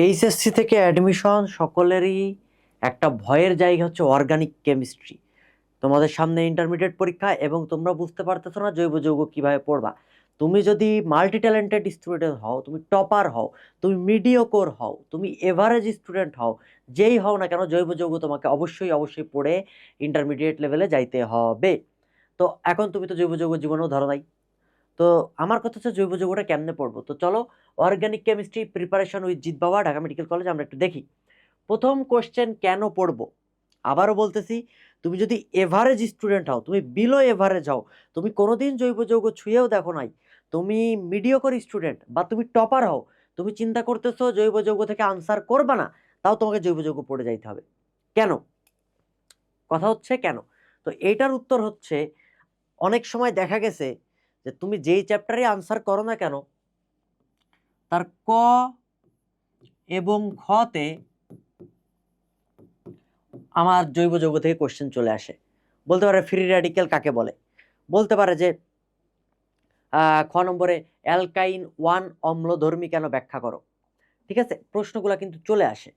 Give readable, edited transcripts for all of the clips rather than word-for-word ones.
HSC থেকে admission সকলেরই একটা ভয়ের জায়গা হচ্ছে অর্গানিক কেমিস্ট্রি। তোমাদের সামনে ইন্টারমিডিয়েট পরীক্ষা এবং তোমরা বুঝতে পারতেছো না জৈব যৌগ কিভাবে পড়বা। তুমি যদি মাল্টি ট্যালেন্টেড স্টুডেন্ট হও, তুমি টপার হও, তুমি মিডিওকোর হও, তুমি এভারেজ স্টুডেন্ট হও, যেই হও না কেন জৈব যৌগ তোমাকে অবশ্যই অবশ্যই পড়ে ইন্টারমিডিয়েট লেভেলে যাইতে হবে। তো এখন তুমি তো জৈব যৌগ জীবনেও ধরো নাই। তো আমার কথা হচ্ছে জৈব যৌগটা কেমনে পড়বো। তো চলো, organic chemistry preparation with Jeet বাবা, ঢাকা মেডিকেল কলেজ, আমরা একটু দেখি। প্রথম কোশ্চেন, কেন পড়বো? আবারও বলতেছি, তুমি যদি এভারেজ স্টুডেন্ট হও, তুমি বিলো এভারেজ হও, তুমি কোনোদিন জৈব যৌগ ছুঁয়েও দেখো নাই, তুমি মিডিওকর স্টুডেন্ট বা তুমি টপার হও, তুমি চিন্তা করতেছো জৈব যৌগ থেকে আনসার করবা না, তাও তোমাকে জৈব যৌগ পড়ে যাইতে হবে। কেন? কথা হচ্ছে কেন। তো এইটার উত্তর হচ্ছে, অনেক সময় দেখা গেছে যে তুমি যেই চ্যাপ্টারে আনসার করো না কেন, তার ক এবং খতে আমার জৈব যৌগ থেকে কোশ্চেন চলে আসে। বলতে পারে ফ্রি র্যাডিক্যাল কাকে বলে, বলতে পারে যে খ নম্বরে অ্যালকাইন 1 অম্লধর্মী কেন ব্যাখ্যা করো। ঠিক আছে, প্রশ্নগুলো কিন্তু চলে আসে।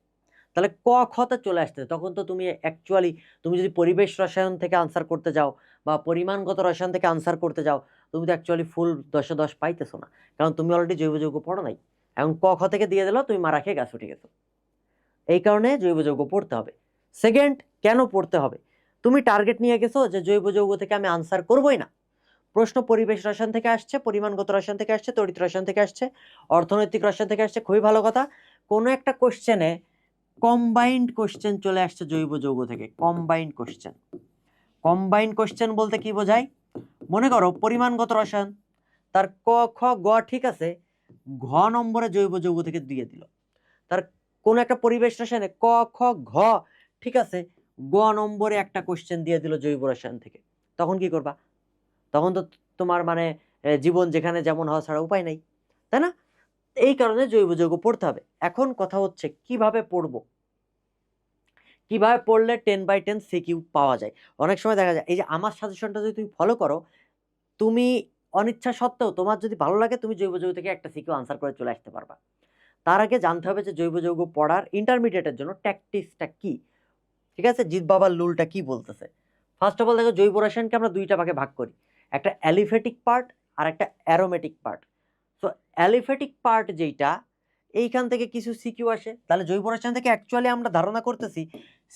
তাহলে ক খতে চলে আসতে, তখন তো তুমি অ্যাকচুয়ালি তুমি যদি পরিবেশ রসায়ন থেকে আনসার করতে যাও বা পরিমাণগত রসায়ন থেকে আনসার করতে যাও, তুমি তো অ্যাকচুয়ালি ফুল 10-এ 10 পাইতেছো না, কারণ তুমি অলরেডি জৈব যৌগ পড়ো নাই। এখন ক খ থেকে দিয়ে দিল, তুমি মারা খেয়ে গাছ উঠে গেছো। এই কারণে জৈব যৌগ পড়তে হবে। সেকেন্ড, কেন পড়তে হবে? তুমি টার্গেট নিয়ে গেছো যে জৈব যৌগ থেকে আমি আনসার করবোই না। প্রশ্ন পরিবেশ রসায়ন থেকে আসছে, পরিমাণগত রসায়ন থেকে আসছে, তড়িৎ রসায়ন থেকে আসছে, অর্থনৈতিক রসায়ন থেকে আসছে, খুবই ভালো কথা। কোনো একটা কোশ্চেনে কম্বাইন্ড কোশ্চেন চলে আসছে জৈব যৌগ থেকে। কম্বাইন্ড কোশ্চেন, কম্বাইন্ড কোশ্চেন বলতে কি বোঝায়? মনে করো পরিমাণগত রসায়ন, তার ক খ গ ঠিক আছে, ঘ নম্বরে জৈব যৌগ থেকে দিয়ে দিল। তার কোন একটা পরিবেশ রসায়নে ক খ ঘ ঠিক আছে, গ নম্বরে একটা কোশ্চেন দিয়ে দিল জৈব রসায়ন থেকে। তখন কি করবা? তখন তো তোমার মানে জীবন যেখানে যেমন হওয়া ছাড়া উপায় নাই, তাই না? এই কারণে জৈব যৌগ পড়তে হবে। এখন কথা হচ্ছে কিভাবে পড়বো, কিভাবে পড়লে 10/10 সিকিউ পাওয়া যায়। অনেক সময় দেখা যায়, এই যে আমার সাজেশনটা যদি তুমি ফলো করো, তুমি অনিচ্ছা সত্ত্বেও তোমার যদি ভালো লাগে, তুমি জৈব যৌগ থেকে একটা সিকিউ আনসার করে চলে আসতে পারবা। তার আগে জানতে হবে যে জৈব যৌগ পড়ার ইন্টারমিডিয়েটের জন্য ট্যাকটিক্সটা কি। ঠিক আছে, জিৎ বাবার লুলটা কি বলতেছে। ফার্স্ট অফ অল দেখো, জৈব রসায়নকে আমরা দুইটা ভাগে ভাগ করি, একটা অ্যালিফেটিক পার্ট আর একটা অ্যারোমেটিক পার্ট। তো অ্যালিফেটিক পার্ট যেইটা, এইখান থেকে কিছু সিকিউ আসে। তাহলে জৈব রসায়ন থেকে অ্যাকচুয়ালি আমরা ধারণা করতেছি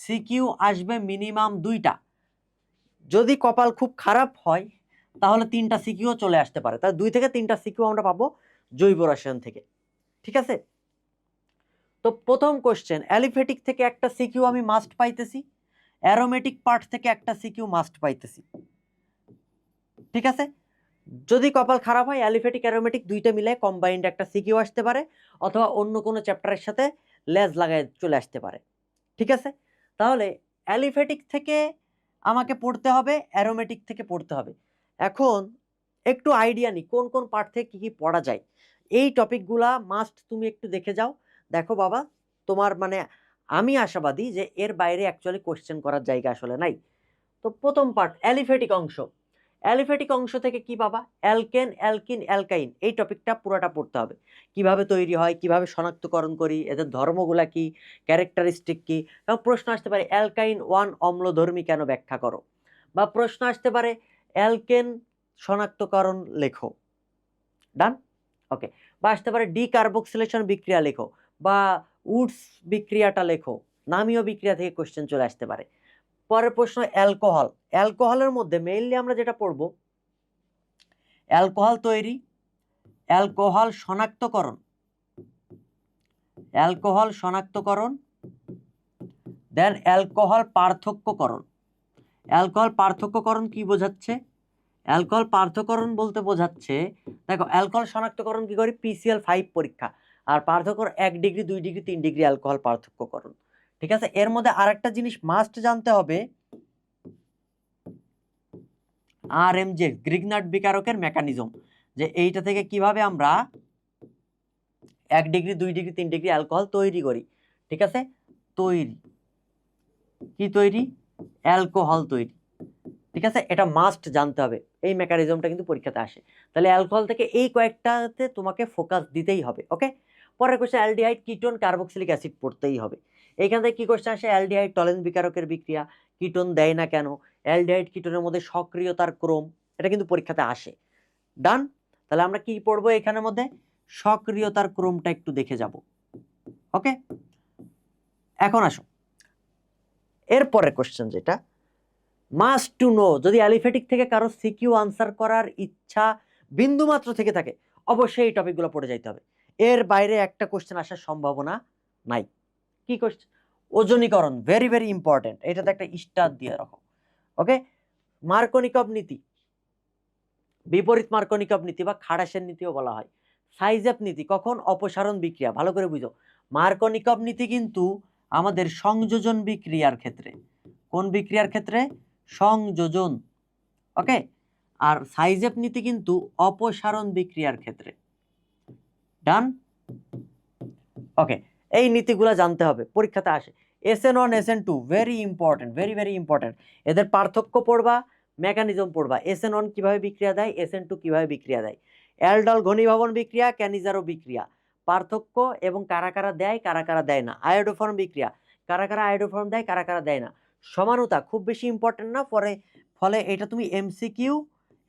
সিকিউ আসবে মিনিমাম দুইটা। যদি কপাল খুব খারাপ হয় তাহলে 3টা সিকিউও চলে আসতে পারে। তাহলে 2 থেকে 3টা সিকিউ আমরা পাবো জৈব রসায়ন থেকে। ঠিক আছে, তো প্রথম কোশ্চেন, অ্যালিফেটিক থেকে একটা সিকিউ আমি মাস্ট পাইতেছি, অ্যারোমেটিক পার্ট থেকে একটা সিকিউ মাস্ট পাইতেছি। ঠিক আছে, যদি কপাল খারাপ হয় অ্যালিফেটিক অ্যারোমেটিক দুইটা মিলে কম্বাইন্ড একটা সিকিউ আসতে পারে, অথবা অন্য কোনো চ্যাপ্টারের সাথে লেজ লাগায় চলে আসতে পারে। ঠিক আছে, তাহলে অ্যালিফেটিক থেকে আমাকে পড়তে হবে, অ্যারোমেটিক থেকে পড়তে হবে। এখন একটু আইডিয়া নিই কোন কোন পার্ট থেকে কী কী পড়া যায়। এই টপিকগুলা মাস্ট তুমি একটু দেখে যাও। দেখো বাবা, তোমার মানে আমি আশাবাদী যে এর বাইরে অ্যাকচুয়ালি কোশ্চেন করার জায়গা আসলে নাই। তো প্রথম পার্ট অ্যালিফেটিক অংশ। অ্যালিফেটিক অংশ থেকে কি পাবা? অ্যালকেন, অ্যালকিন, অ্যালকাইন, এই টপিকটা পুরোটা পড়তে হবে। কিভাবে তৈরি হয়, কিভাবে শনাক্তকরণ করি, এদের ধর্মগুলা কি, ক্যারেক্টারিস্টিক কি। এবং প্রশ্ন আসতে পারে অ্যালকাইন 1 অম্লধর্মী কেন ব্যাখ্যা করো, বা প্রশ্ন আসতে পারে অ্যালকেন শনাক্তকরণ লেখো। ডান, ওকে। বা আসতে পারে ডিকার্বক্সিলেশন বিক্রিয়া লেখো, বা উডস বিক্রিয়াটা লেখো। নামীয় বিক্রিয়া থেকে কোশ্চেন চলে আসতে পারে। পরের প্রশ্ন অ্যালকোহল। অ্যালকোহলের মধ্যে মেইনলি আমরা যেটা পড়ব, অ্যালকোহল তৈরি, অ্যালকোহল শনাক্তকরণ, অ্যালকোহল শনাক্তকরণ, দেন অ্যালকোহল পার্থক্যকরণ। অ্যালকোহল পার্থক্যকরণ কি বোঝাচ্ছে? অ্যালকোহল পার্থক্যকরণ বলতে বোঝাচ্ছে, দেখো অ্যালকোহল শনাক্তকরণ কি করি, PCl 5 পরীক্ষা, আর পার্থক্য 1 ডিগ্রি 2 ডিগ্রি 3 ডিগ্রি অ্যালকোহল পার্থক্যকরণ। ঠিক আছে, এর মধ্যে আরেকটা জিনিস মাস্ট জানতে হবে, RMJ গ্রিগনার্ড বিকারকের মেকানিজম, যে এইটা থেকে কিভাবে আমরা 1 ডিগ্রি 2 ডিগ্রি 3 ডিগ্রি অ্যালকোহল তৈরি করি। ঠিক আছে, তৈরি কি তৈরি, অ্যালকোহল তৈরি। ঠিক আছে, এটা মাস্ট জানতে হবে, এই মেকানিজমটা কিন্তু পরীক্ষাতে আসে। তাহলে অ্যালকোহল থেকে এই কয়েকটাতে তোমাকে ফোকাস দিতেই হবে। ওকে, পরের question aldehyde ketone carboxylic acid পড়তেই হবে। এইখান থেকে কি কোশ্চেন আসে, অ্যালডিহাইড টলেন্স বিকারকের বিক্রিয়া, কিটোন দেয় না কেন, অ্যালডিহাইড কিটোনের মধ্যে সক্রিয়তার ক্রম, এটা কিন্তু পরীক্ষাতে আসে। ডান। তাহলে আমরা কি পড়বো এখানের মধ্যে, সক্রিয়তার ক্রমটা একটু দেখে যাব। ওকে, এখন আসো এরপরের কোশ্চেন যেটা মাস্ট টু নো, যদি অ্যালিফেটিক থেকে কারো সিকিউ আনসার করার ইচ্ছা বিন্দুমাত্র থেকে থাকে অবশ্যই এই টপিকগুলো পড়ে যাইতে হবে, এর বাইরে একটা কোশ্চেন আসার সম্ভাবনা নাই। কি কোশ্চেন, ওজনীকরণ, ভেরি ভেরি ইম্পর্টেন্ট, এটাতে একটা স্টার দিয়ে রাখো। ওকে, মার্কনিকভ নীতি, বিপরীত মার্কনিকভ নীতি বা খাড়াসের নীতিও বলা হয়। সাইজেপ নীতি কখন, অপসারণ বিক্রিয়া, ভালো করে বুঝো। মার্কনিকভ নীতি কিন্তু আমাদের সংযোজন বিক্রিয়ার ক্ষেত্রে, কোন বিক্রিয়ার ক্ষেত্রে, সংযোজন। ওকে, আর সাইজেপ নীতি কিন্তু অপসারণ বিক্রিয়ার ক্ষেত্রে। ডান। ওকে, এই নীতিগুলা জানতে হবে, পরীক্ষাতে আসে। SN1 SN2 very important, very very important, এদের পার্থক্য পড়বা, মেকানিজম পড়বা। SN1 কিভাবে বিক্রিয়া দেয়, SN2 কিভাবে বিক্রিয়া দেয়, অ্যালডল ঘনীভবন বিক্রিয়া, ক্যানিজারো বিক্রিয়া, পার্থক্য এবং কারা কারা দেয় কারা কারা দেয় না, আয়োডোফর্ম বিক্রিয়া, কারা কারা আয়োডোফর্ম দেয় কারা কারা দেয় না, সমানুতা খুব বেশি ইম্পর্টেন্ট না, ফলে এটা তুমি MCQ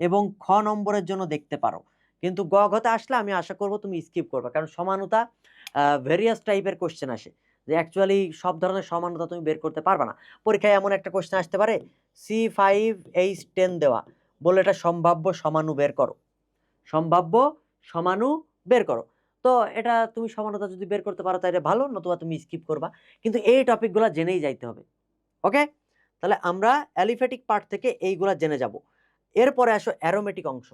এবং খ নম্বরের জন্য দেখতে পারো, কিন্তু গ ঘতে আসলে আমি আশা করব তুমি স্কিপ করবে, কারণ সমানুতা ভেরিয়াস টাইপের কোশ্চেন আসে, যে অ্যাকচুয়ালি সব ধরনের সমানুতা তুমি বের করতে পারবে না। পরীক্ষায় এমন একটা কোশ্চেন আসতে পারে C5H10 দেওয়া, বলে এটা সম্ভাব্য সমাণু বের করো, সম্ভাব্য সমাণু বের করো। তো এটা তুমি সমানুতা যদি বের করতে পারো তাহলে ভালো, নতুবা তুমি স্কিপ করবা, কিন্তু এই টপিকগুলো জেনেই যাইতে হবে। ওকে, তাহলে আমরা অ্যালিফেটিক পার্ট থেকে এইগুলা জেনে যাব। এরপরে আসো অ্যারোমেটিক অংশ,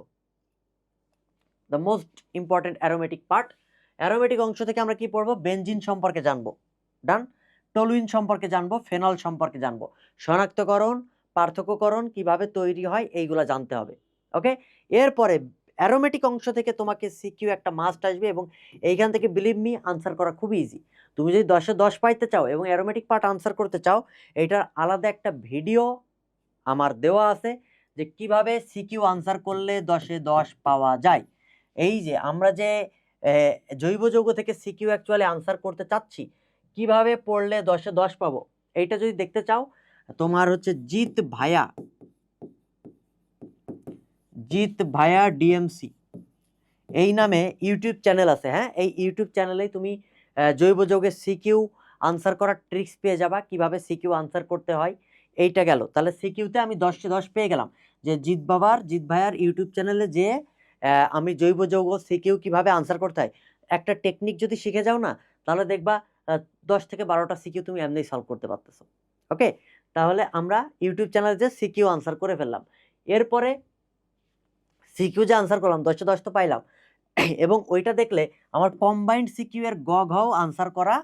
the most important aromatic part. Aromatic অংশ থেকে আমরা কি পড়বো, বেনজিন সম্পর্কে জানবো। ডান। টলুইন সম্পর্কে জানবো, ফেনল সম্পর্কে জানবো, শনাক্তকরণ, পার্থক্যকরণ কিভাবে তৈরি হয় এইগুলা জানতে হবে। ওকে, এরপরে অ্যারোমেটিক অংশ থেকে তোমাকে সিকিউ একটা মাস্ট আসবে, এবং এইখান থেকে বিলিভ মি আনসার করা খুবই ইজি। তুমি যদি 10-এ 10 পাইতে চাও এবং অ্যারোমেটিক পার্ট আনসার করতে চাও, এটার আলাদা একটা ভিডিও আমার দেওয়া আছে, যে কিভাবে সিকিউ আনসার করলে 10-এ 10 পাওয়া যায়। এই যে আমরা যে জৈব যৌগ থেকে সিকিউ অ্যাকচুয়ালি আনসার করতে চাচ্ছি, কিভাবে পড়লে 10-এ 10 পাবো, এইটা যদি দেখতে চাও, তোমার হচ্ছে জিৎ ভায়া ডিএমসি এই নামে ইউটিউব চ্যানেল আছে। হ্যাঁ, এই ইউটিউব চ্যানেলেই তুমি জৈব যৌগের সিকিউ আনসার করার ট্রিক্স পেয়ে যাবা, কিভাবে সিকিউ আনসার করতে হয়। এইটা গেল, তাহলে সিকিউতে আমি 10-এ 10 পেয়ে গেলাম, যে জিৎ ভাইয়ার ইউটিউব চ্যানেলে যে আমি জৈব যৌগ সিকিউ কিভাবে আনসার করতে হয় একটা টেকনিক যদি শিখে যাও না, তাহলে দেখবা 10 থেকে 12টা সিকিউ তুমি এমনি সলভ করতে পারতেছো। ওকে, তাহলে আমরা ইউটিউব চ্যানেলে যে সিকিউ আনসার করে ফেললাম, এরপরে সিকিউ যে আনসার করলাম 10-এ 10 তো পাইলাম, এবং ওইটা দেখলে আমার কম্বাইন্ড সিকিউ এর গ ঘ আনসার করা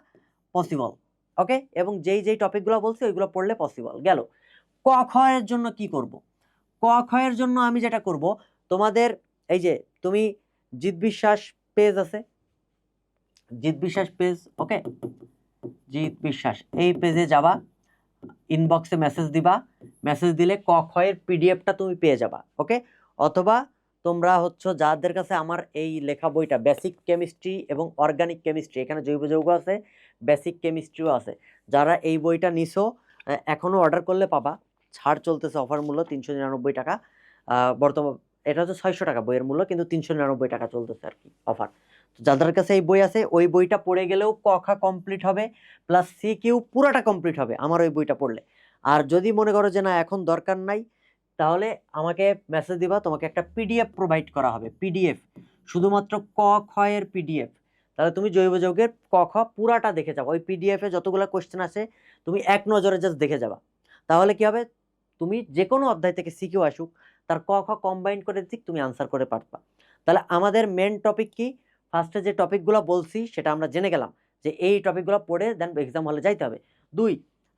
পসিবল। ওকে, এবং যেই যেই টপিকগুলো বলছি ওইগুলো পড়লে পসিবল গেল। ক খ এর জন্য কি করব, ক খ এর জন্য আমি যেটা করব, তোমাদের এই যে তুমি জিৎ বিশ্বাস পেজ আছে, জিৎ বিশ্বাস পেজ, ওকে, জিৎ বিশ্বাস এই পেজে যাবা, ইনবক্সে মেসেজ দিবা, মেসেজ দিলে ক খ এর পিডিএফটা তুমি পেয়ে যাবা। ওকে, অথবা তোমরা হচ্ছে যাদের কাছে আমার এই লেখা বইটা বেসিক কেমিস্ট্রি এবং অর্গানিক কেমিস্ট্রি, এখানে জৈব যৌগ আছে, বেসিক কেমিস্ট্রিও আছে, যারা এই বইটা নিছো এখনও অর্ডার করলে পাবা, ছাড় চলতেছে, অফার মূল্য 399 টাকা, বর্তমান এটা হচ্ছে 600 টাকা বইয়ের মূল্য, কিন্তু 399 টাকা চলতেছে আর কি অফার। যাদের কাছে এই বই আছে ওই বইটা পড়ে গেলেও ক খ কমপ্লিট হবে, প্লাস সিকিউ পুরাটা কমপ্লিট হবে আমার ওই বইটা পড়লে। আর যদি মনে করো যে না এখন দরকার নাই, তাহলে আমাকে মেসেজ দিবা, তোমাকে একটা পিডিএফ প্রোভাইড করা হবে, পিডিএফ, শুধুমাত্র ক খ এর পিডিএফ। তাহলে তুমি জৈব যৌগের ক খ পুরাটা দেখে যাবো, ওই পিডিএফে যতগুলো কোশ্চেন আছে তুমি এক নজরে জাস্ট দেখে যাবা, তাহলে কি হবে, তুমি যে কোনো অধ্যায় থেকে সিকিউ আসুক তার ক খ কম্বাইন করে দিক তুমি আনসার করে পারবা। তাহলে আমাদের মেন টপিক কি, ফার্স্টে যে টপিকগুলো বলছি সেটা আমরা জেনে গেলাম, যে এই টপিকগুলো পড়ে দেন এক্সাম হলে যাইতে হবে। 2,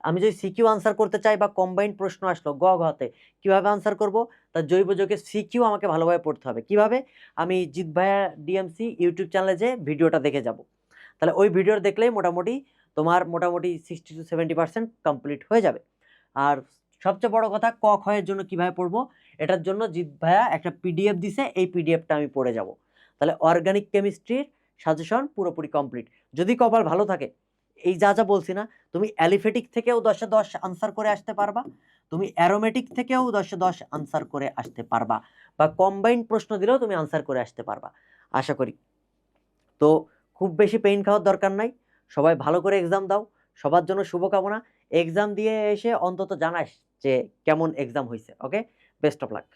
আমি যদি সিকিউ আনসার করতে চাই বা কম্বাইন্ড প্রশ্ন আসলো গ ঘতে, কীভাবে আনসার করব, তার জৈব যৌগের সিকিউ আমাকে ভালোভাবে পড়তে হবে। কিভাবে, আমি জিৎ ভাইয়া ডিএমসি ইউটিউব চ্যানেলে যে ভিডিওটা দেখে যাব, তাহলে ওই ভিডিও দেখলেই মোটামুটি তোমার মোটামুটি 60 to 70% কমপ্লিট হয়ে যাবে। আর সবচেয়ে বড় কথা, ক খ এর জন্য কিভাবে পড়বো, এটার জন্য জিৎ ভাইয়া একটা পিডিএফ দিছে, এই পিডিএফটা আমি পড়ে যাব। তাহলে অর্গানিক কেমিস্ট্রির সাজেশন পুরোপুরি কমপ্লিট। যদি কপাল ভালো থাকে, এই যা যা বলছি না, তুমি অ্যালিফেটিক থেকেও 10-এ 10 আনসার করে আসতে পারবা, তুমি অ্যারোমেটিক থেকেও 10-এ 10 আনসার করে আসতে পারবা, বা কম্বাইন্ড প্রশ্ন দিলেও তুমি আনসার করে আসতে পারবা আশা করি। তো খুব বেশি পেইন খাওয়ার দরকার নাই, সবাই ভালো করে এক্সাম দাও, সবার জন্য শুভকামনা। এক্সাম দিয়ে এসে অন্তত জানাস যে কেমন এক্সাম হয়েছে। ওকে, বেস্ট অফ লাক।